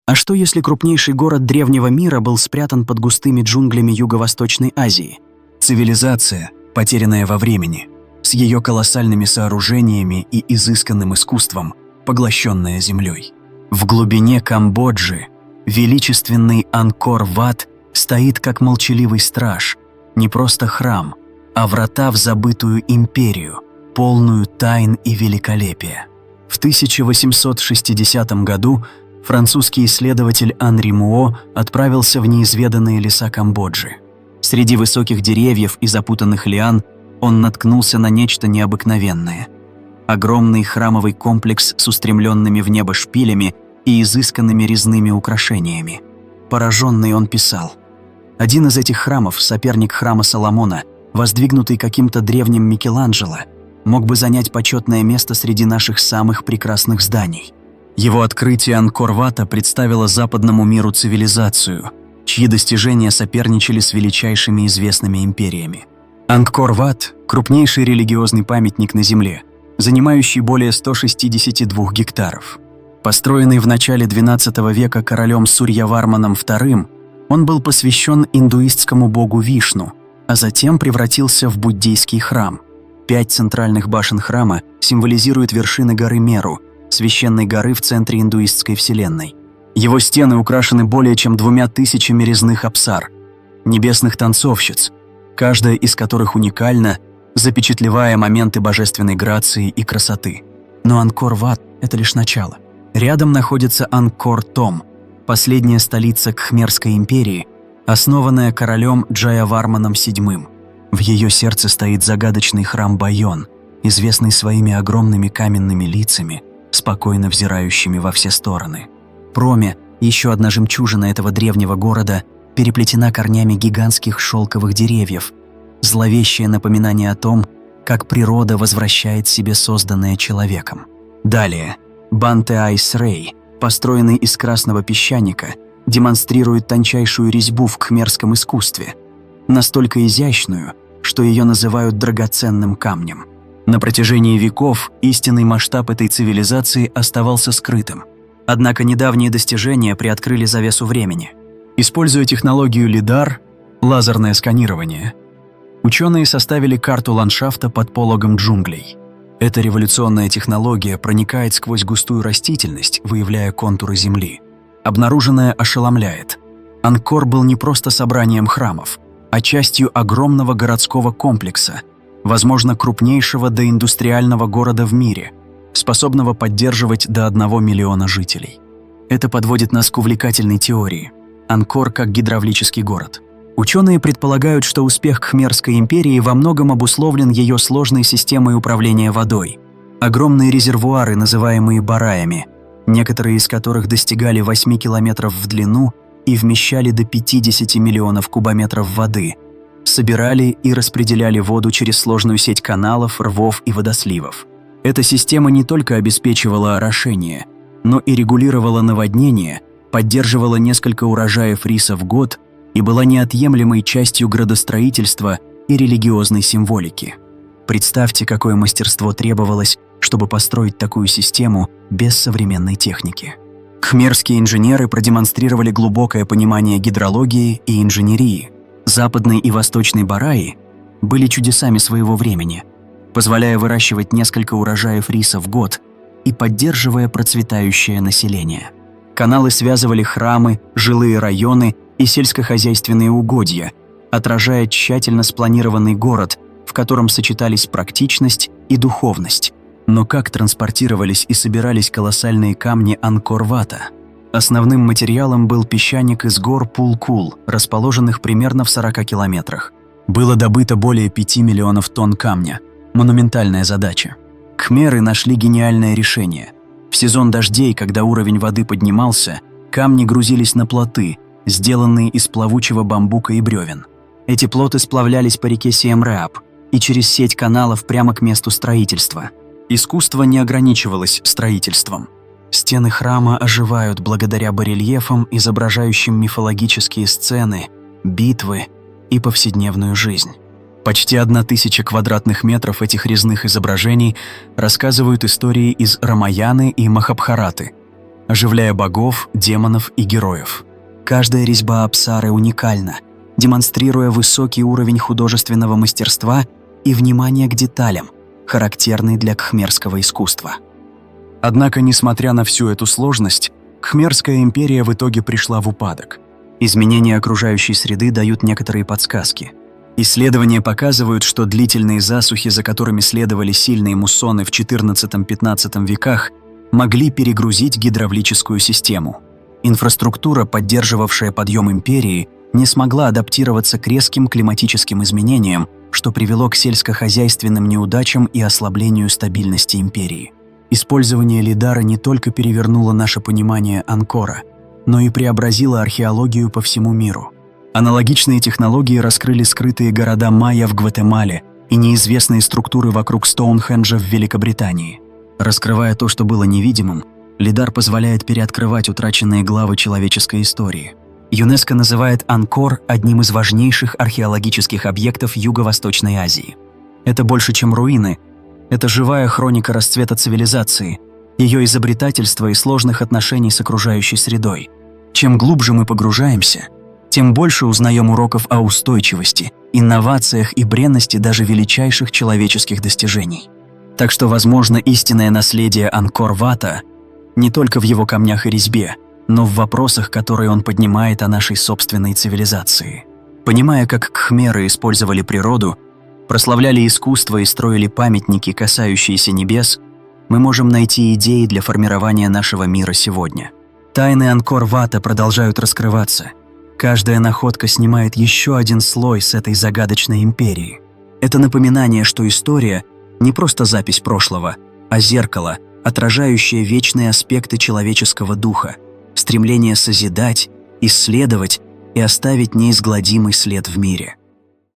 А что если крупнейший город древнего мира был спрятан под густыми джунглями Юго-Восточной Азии? Цивилизация, потерянная во времени, с ее колоссальными сооружениями и изысканным искусством, поглощенная землей. В глубине Камбоджи величественный Ангкор-Ват стоит как молчаливый страж, не просто храм, а врата в забытую империю, полную тайн и великолепия. В 1860 году французский исследователь Анри Муо отправился в неизведанные леса Камбоджи. Среди высоких деревьев и запутанных лиан он наткнулся на нечто необыкновенное. Огромный храмовый комплекс с устремленными в небо шпилями и изысканными резными украшениями. Пораженный он писал: «Один из этих храмов, соперник храма Соломона, воздвигнутый каким-то древним Микеланджело, мог бы занять почетное место среди наших самых прекрасных зданий». Его открытие Ангкор-Вата представило западному миру цивилизацию, чьи достижения соперничали с величайшими известными империями. Ангкор-Ват – крупнейший религиозный памятник на Земле, занимающий более 162 гектаров. Построенный в начале XII века королем Сурьяварманом II, он был посвящен индуистскому богу Вишну, а затем превратился в буддийский храм. 5 центральных башен храма символизируют вершины горы Меру, священной горы в центре индуистской вселенной. Его стены украшены более чем 2000 резных апсар, небесных танцовщиц, каждая из которых уникальна, запечатлевая моменты божественной грации и красоты. Но Ангкор-Ват – это лишь начало. Рядом находится Ангкор-Том, последняя столица Кхмерской империи, основанная королем Джаяварманом VII. В ее сердце стоит загадочный храм Байон, известный своими огромными каменными лицами, спокойно взирающими во все стороны. Проме, еще одна жемчужина этого древнего города, переплетена корнями гигантских шелковых деревьев, зловещее напоминание о том, как природа возвращает себе созданное человеком. Далее, Банте-Айс-Рей, построенный из красного песчаника, демонстрирует тончайшую резьбу в кхмерском искусстве, настолько изящную, что ее называют драгоценным камнем. На протяжении веков истинный масштаб этой цивилизации оставался скрытым. Однако недавние достижения приоткрыли завесу времени. Используя технологию лидар, лазерное сканирование, ученые составили карту ландшафта под пологом джунглей. Эта революционная технология проникает сквозь густую растительность, выявляя контуры Земли. Обнаруженное ошеломляет. Ангкор был не просто собранием храмов, а частью огромного городского комплекса, возможно, крупнейшего доиндустриального города в мире, способного поддерживать до 1 миллиона жителей. Это подводит нас к увлекательной теории. Ангкор как гидравлический город. Ученые предполагают, что успех Кхмерской империи во многом обусловлен ее сложной системой управления водой. Огромные резервуары, называемые бараями, некоторые из которых достигали 8 километров в длину и вмещали до 50 миллионов кубометров воды, собирали и распределяли воду через сложную сеть каналов, рвов и водосливов. Эта система не только обеспечивала орошение, но и регулировала наводнение, поддерживала несколько урожаев риса в год и была неотъемлемой частью градостроительства и религиозной символики. Представьте, какое мастерство требовалось, чтобы построить такую систему без современной техники. Кхмерские инженеры продемонстрировали глубокое понимание гидрологии и инженерии. Западный и восточный бараи были чудесами своего времени, позволяя выращивать несколько урожаев риса в год и поддерживая процветающее население. Каналы связывали храмы, жилые районы и сельскохозяйственные угодья, отражая тщательно спланированный город, в котором сочетались практичность и духовность. Но как транспортировались и собирались колоссальные камни Ангкор-Вата? Основным материалом был песчаник из гор Пул-Кул, расположенных примерно в 40 километрах. Было добыто более 5 миллионов тонн камня. Монументальная задача. Кхмеры нашли гениальное решение. В сезон дождей, когда уровень воды поднимался, камни грузились на плоты, сделанные из плавучего бамбука и бревен. Эти плоты сплавлялись по реке Сием-Реап и через сеть каналов прямо к месту строительства. Искусство не ограничивалось строительством. Стены храма оживают благодаря барельефам, изображающим мифологические сцены, битвы и повседневную жизнь. Почти 1000 квадратных метров этих резных изображений рассказывают истории из Рамаяны и Махабхараты. оживляя богов, демонов и героев. Каждая резьба Апсары уникальна, демонстрируя высокий уровень художественного мастерства и внимания к деталям, характерный для кхмерского искусства. Однако, несмотря на всю эту сложность, Кхмерская империя в итоге пришла в упадок. Изменения окружающей среды дают некоторые подсказки. Исследования показывают, что длительные засухи, за которыми следовали сильные муссоны в XIV-XV веках, могли перегрузить гидравлическую систему. Инфраструктура, поддерживавшая подъем империи, не смогла адаптироваться к резким климатическим изменениям, что привело к сельскохозяйственным неудачам и ослаблению стабильности империи. Использование лидара не только перевернуло наше понимание Анкора, но и преобразило археологию по всему миру. Аналогичные технологии раскрыли скрытые города майя в Гватемале и неизвестные структуры вокруг Стоунхенджа в Великобритании. Раскрывая то, что было невидимым, лидар позволяет переоткрывать утраченные главы человеческой истории. ЮНЕСКО называет Анкор одним из важнейших археологических объектов Юго-Восточной Азии. Это больше, чем руины. Это живая хроника расцвета цивилизации, ее изобретательства и сложных отношений с окружающей средой. Чем глубже мы погружаемся, тем больше узнаем уроков о устойчивости, инновациях и бренности даже величайших человеческих достижений. Так что, возможно, истинное наследие Анкор-Вата не только в его камнях и резьбе, но в вопросах, которые он поднимает о нашей собственной цивилизации. Понимая, как кхмеры использовали природу, прославляли искусство и строили памятники, касающиеся небес, мы можем найти идеи для формирования нашего мира сегодня. Тайны Анкор-Вата продолжают раскрываться. Каждая находка снимает еще один слой с этой загадочной империи. Это напоминание, что история — не просто запись прошлого, а зеркало, отражающее вечные аспекты человеческого духа, стремление созидать, исследовать и оставить неизгладимый след в мире.